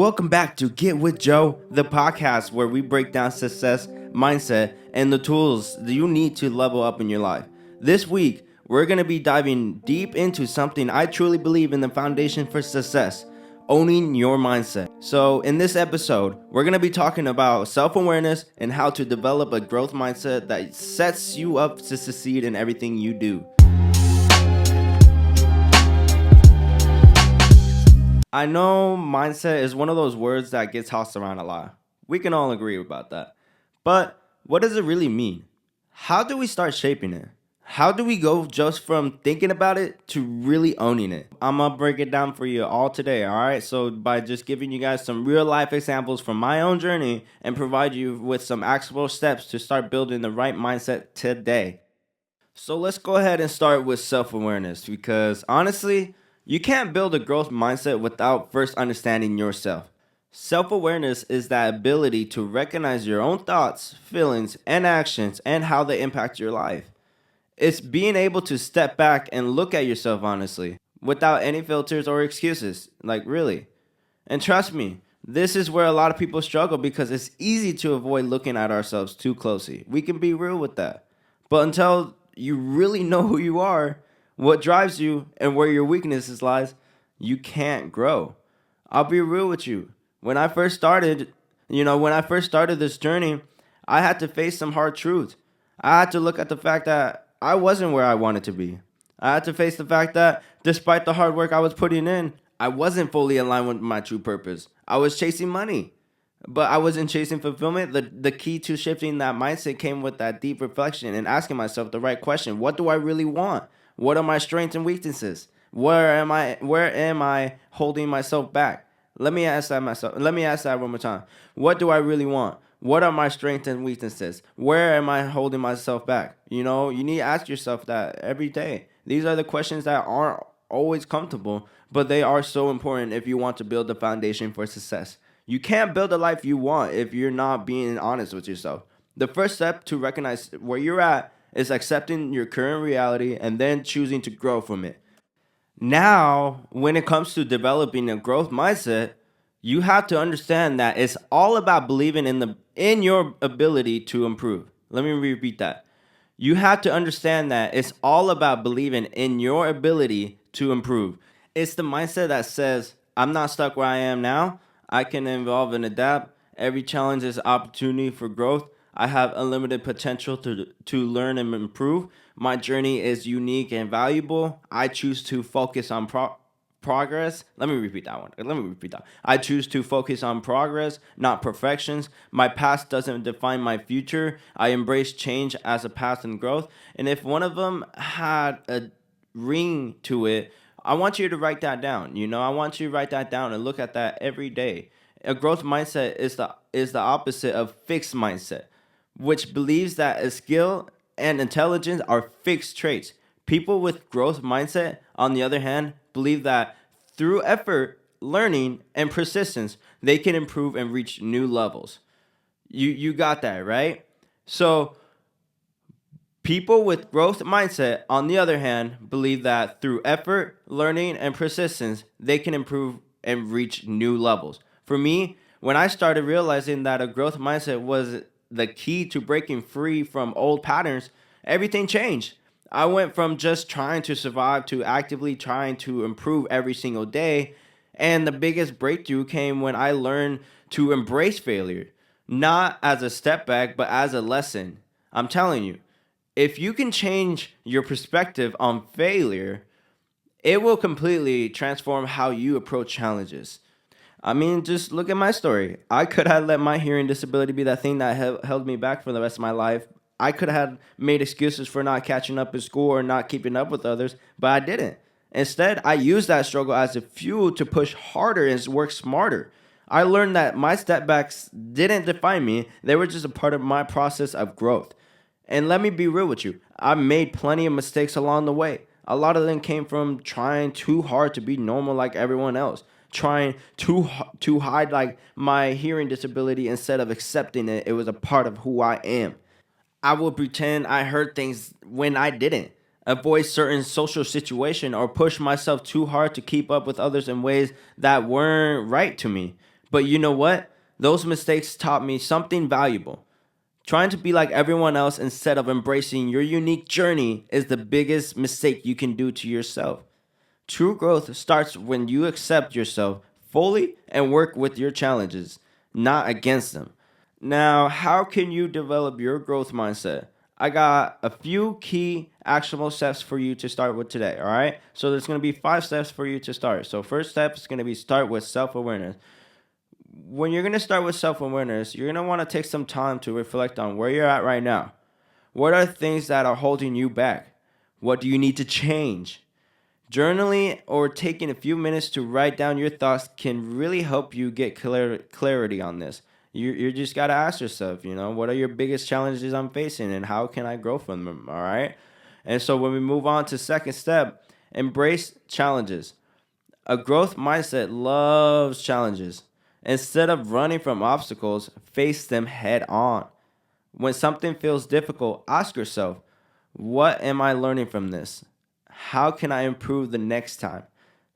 Welcome back to Get with Joe, the podcast where we break down success, mindset, and the tools that you need to level up in your life. This week, we're going to be diving deep into something I truly believe in the foundation for success, owning your mindset. So, in this episode, we're going to be talking about self-awareness and how to develop a growth mindset that sets you up to succeed in everything you do. I know mindset is one of those words that gets tossed around a lot. We can all agree about that. But what does it really mean? How do we start shaping it? How do we go just from thinking about it to really owning it? I'm gonna break it down for you all today, all right? So, by just giving you guys some real life examples from my own journey and provide you with some actionable steps to start building the right mindset today. So, let's go ahead and start with self awareness because honestly, you can't build a growth mindset without first understanding yourself. Self awareness is that ability to recognize your own thoughts, feelings, and actions and how they impact your life. It's being able to step back and look at yourself honestly, without any filters or excuses. Like, really. And trust me, this is where a lot of people struggle because it's easy to avoid looking at ourselves too closely. We can be real with that. But until you really know who you are, what drives you, and where your weaknesses lies, you can't grow. I'll be real with you. When I first started this journey, I had to face some hard truths. I had to look at the fact that I wasn't where I wanted to be. I had to face the fact that despite the hard work I was putting in, I wasn't fully aligned with my true purpose. I was chasing money, but I wasn't chasing fulfillment. The key to shifting that mindset came with that deep reflection and asking myself the right question. What do I really want? What are my strengths and weaknesses? Where am I holding myself back? Let me ask that one more time. What do I really want? What are my strengths and weaknesses? Where am I holding myself back? You need to ask yourself that every day. These are the questions that aren't always comfortable, but they are so important if you want to build the foundation for success. You can't build the life you want if you're not being honest with yourself. The first step to recognize where you're at is accepting your current reality and then choosing to grow from it. Now, when it comes to developing a growth mindset, you have to understand that it's all about believing in your ability to improve. Let me repeat that. You have to understand that it's all about believing in your ability to improve. It's the mindset that says, I'm not stuck where I am now. I can evolve and adapt. Every challenge is opportunity for growth. I have unlimited potential to learn and improve. My journey is unique and valuable. I choose to focus on progress. Let me repeat that one. Let me repeat that. I choose to focus on progress, not perfections. My past doesn't define my future. I embrace change as a path and growth. And if one of them had a ring to it, I want you to write that down. I want you to write that down and look at that every day. A growth mindset is the opposite of fixed mindset, which believes that a skill and intelligence are fixed traits. People with growth mindset, on the other hand, believe that through effort, learning, and persistence, they can improve and reach new levels. You got that, right? So, people with growth mindset, on the other hand, believe that through effort, learning, and persistence, they can improve and reach new levels. For me, when I started realizing that a growth mindset was the key to breaking free from old patterns, everything changed. I went from just trying to survive to actively trying to improve every single day. And the biggest breakthrough came when I learned to embrace failure, not as a step back, but as a lesson. I'm telling you, if you can change your perspective on failure, it will completely transform how you approach challenges. I mean, just look at my story. I could have let my hearing disability be that thing that held me back for the rest of my life. I could have made excuses for not catching up in school or not keeping up with others, but I didn't. Instead, I used that struggle as a fuel to push harder and work smarter. I learned that my setbacks didn't define me, they were just a part of my process of growth. And let me be real with you, I made plenty of mistakes along the way. A lot of them came from trying too hard to be normal like everyone else, trying to hide like my hearing disability instead of accepting it. It was a part of who I am. I would pretend I heard things when I didn't, avoid certain social situation, or push myself too hard to keep up with others in ways that weren't right to me. But you know what? Those mistakes taught me something valuable. Trying to be like everyone else instead of embracing your unique journey is the biggest mistake you can do to yourself. True growth starts when you accept yourself fully and work with your challenges, not against them. Now, how can you develop your growth mindset? I got a few key actionable steps for you to start with today, all right? So there's going to be 5 steps for you to start. So first step is going to be start with self-awareness. When you're going to start with self-awareness, you're going to want to take some time to reflect on where you're at right now. What are things that are holding you back? What do you need to change? Journaling or taking a few minutes to write down your thoughts can really help you get clarity on this. You just got to ask yourself, what are your biggest challenges I'm facing and how can I grow from them, all right? And so when we move on to second step, embrace challenges. A growth mindset loves challenges. Instead of running from obstacles, face them head on. When something feels difficult, ask yourself, what am I learning from this? How can I improve the next time?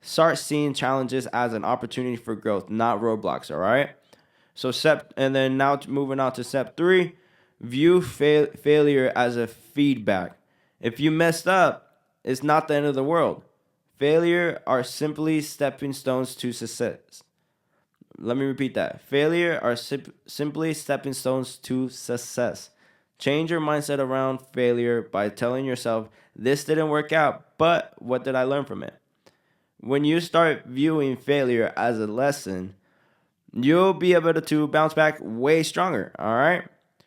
Start seeing challenges as an opportunity for growth, not roadblocks, all right? So moving on to step 3, view failure as a feedback. If you messed up, it's not the end of the world. Failure are simply stepping stones to success. Let me repeat that. Failure are simply stepping stones to success. Change your mindset around failure by telling yourself, this didn't work out, but what did I learn from it? When you start viewing failure as a lesson, you'll be able to bounce back way stronger, all right?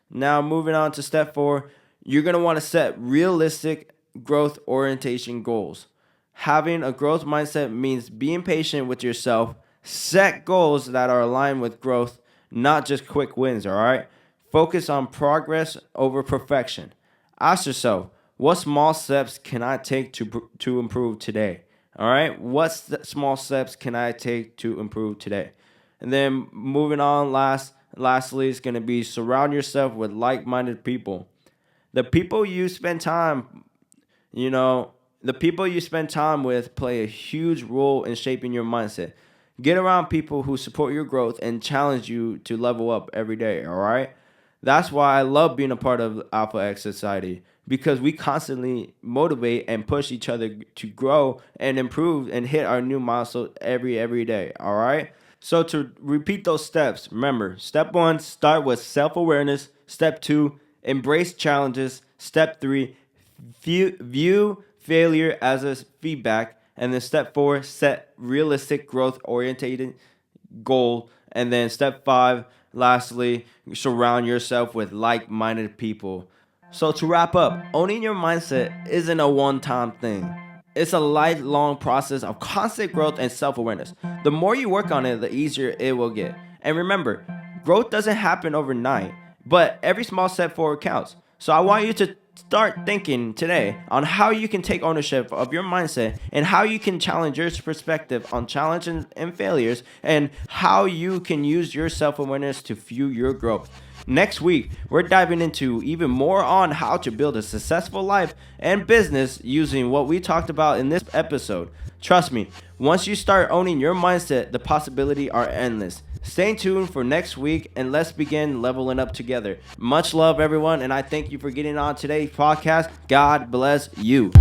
Now, moving on to step 4, you're going to want to set realistic growth orientation goals. Having a growth mindset means being patient with yourself. Set goals that are aligned with growth, not just quick wins, all right? Focus on progress over perfection. Ask yourself, what small steps can I take to improve today? All right? What small steps can I take to improve today? And then moving on, lastly, is going to be surround yourself with like-minded people. The people you spend time with play a huge role in shaping your mindset. Get around people who support your growth and challenge you to level up every day, all right? That's why I love being a part of Alpha X Society, because we constantly motivate and push each other to grow and improve and hit our new milestone every day, all right? So to repeat those steps, remember, step 1, start with self-awareness. Step 2, embrace challenges. Step 3, view failure as a feedback. And then step 4, set realistic growth-oriented goal. And then step 5, lastly, surround yourself with like-minded people. So to wrap up, owning your mindset isn't a one-time thing. It's a lifelong process of constant growth and self-awareness. The more you work on it, the easier it will get. And remember, growth doesn't happen overnight, but every small step forward counts. So I want you to start thinking today on how you can take ownership of your mindset and how you can challenge your perspective on challenges and failures and how you can use your self-awareness to fuel your growth. Next week, we're diving into even more on how to build a successful life and business using what we talked about in this episode. Trust me, once you start owning your mindset, the possibilities are endless. Stay tuned for next week and let's begin leveling up together. Much love, everyone, and I thank you for getting on today's podcast. God bless you.